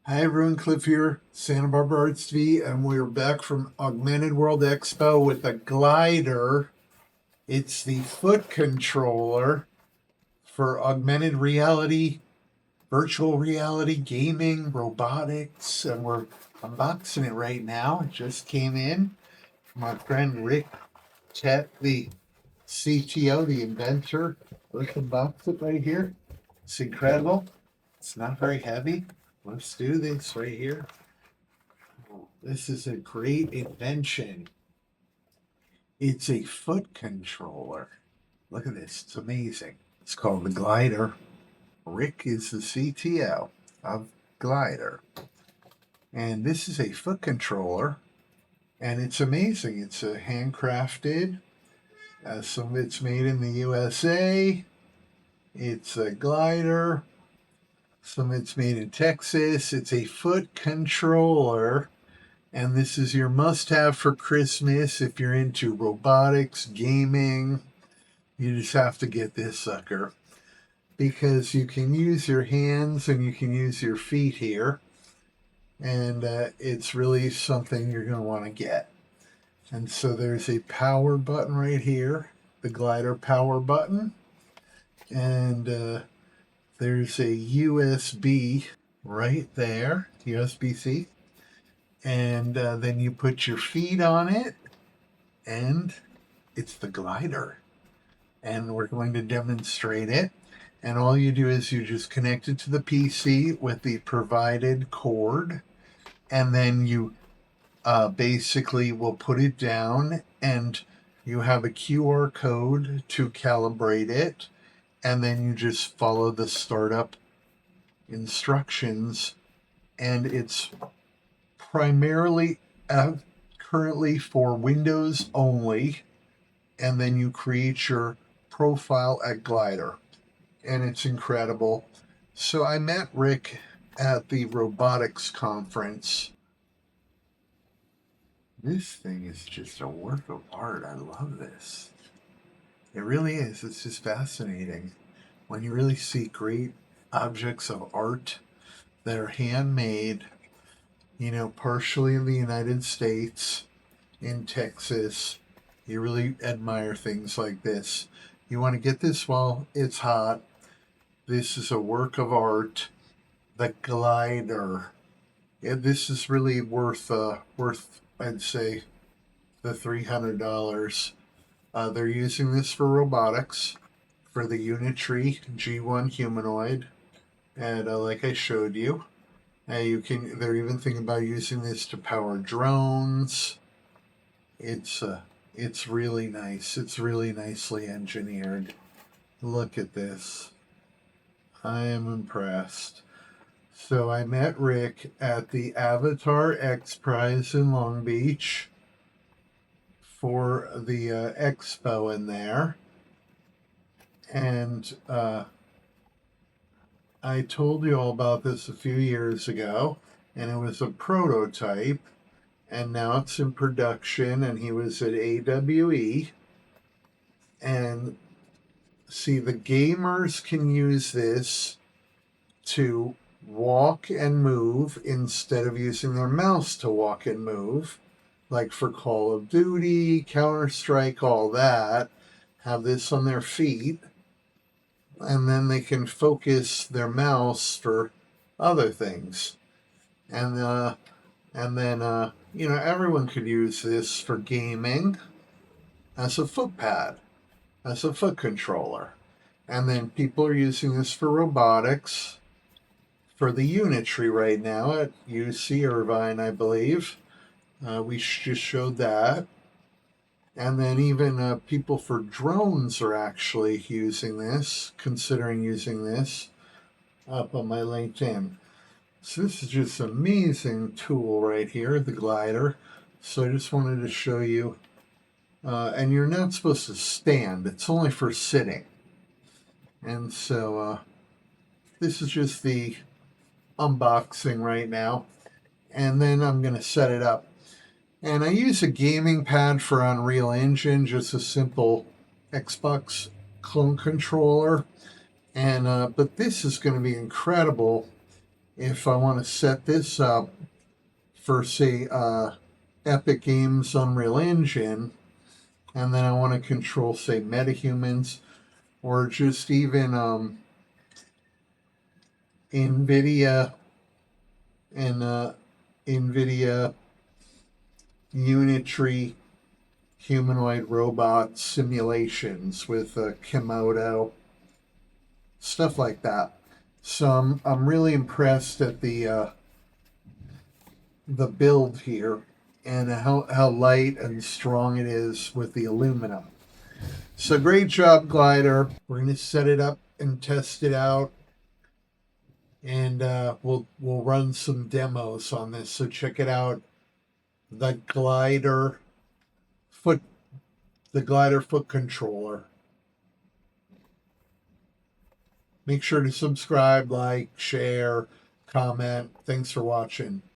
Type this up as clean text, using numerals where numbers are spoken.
Hi everyone, Cliff here, Santa Barbara Arts TV, and we're back from Augmented World Expo with a Glydr. It's the foot controller for augmented reality, virtual reality, gaming, robotics, and we're unboxing it right now. It just came in. My friend Rick Tett, the CTO, the inventor. Let's unbox it right here. It's incredible. It's not very heavy. Let's do this right here. This is a great invention. It's a foot controller. Look at this. It's amazing. It's called the Glydr. Rick is the CTO of Glydr. And this is a foot controller. And it's amazing. It's handcrafted. Some of it's made in the USA. It's a Glydr. Some of it's made in Texas. It's a foot controller. And this is your must-have for Christmas if you're into robotics, gaming. You just have to get this sucker because you can use your hands and you can use your feet here. And it's really something you're going to want to get. And so there's a power button right here, the Glydr power button. And there's a USB right there, USB-C. And then you put your feet on it, and it's the Glydr. And we're going to demonstrate it. And all you do is you just connect it to the PC with the provided cord, and then you basically will put it down, and you have a QR code to calibrate it, and then you just follow the startup instructions, and it's primarily currently for Windows only, and then you create your profile at Glydr, and it's incredible. So I met Rick at the robotics conference. This thing is just a work of art. I love this. It really is. It's just fascinating when you really see great objects of art that are handmade, you know, partially in the United States, in Texas. You really admire things like this. You want to get this while it's hot. This is a work of art. The Glydr. Yeah, this is really worth I'd say, the $300. They're using this for robotics, for the Unitree G1 Humanoid, and like I showed you. They're even thinking about using this to power drones. It's really nice. It's really nicely engineered. Look at this. I am impressed. So I met Rick at the Avatar XPRIZE in Long Beach for the expo in there. And I told you all about this a few years ago, and it was a prototype, and now it's in production, and he was at AWE. And see, the gamers can use this to walk and move instead of using their mouse to walk and move, like for Call of Duty, Counter-Strike, all that. Have this on their feet, and then they can focus their mouse for other things. And then you know, everyone could use this for gaming as a foot pad, as a foot controller. And then people are using this for robotics, for the Unitree right now at UC Irvine, I believe. We just showed that. And then even people for drones are actually using this, considering using this, up on my LinkedIn. So this is just an amazing tool right here, the Glydr. So I just wanted to show you. And you're not supposed to stand. It's only for sitting. And so this is just the unboxing right now. And then I'm going to set it up. And I use a gaming pad for Unreal Engine, just a simple Xbox clone controller. And but this is going to be incredible if I want to set this up for, say, Epic Games Unreal Engine, and then I want to control, say, metahumans, or just even NVIDIA and NVIDIA Unitree humanoid robot simulations with Komodo, stuff like that. So I'm really impressed at the build here and how light and strong it is with the aluminum. So great job, Glydr. We're going to set it up and test it out, and we'll run some demos on this. So check it out. The Glydr foot controller. Make sure to subscribe, like, share, comment. Thanks for watching.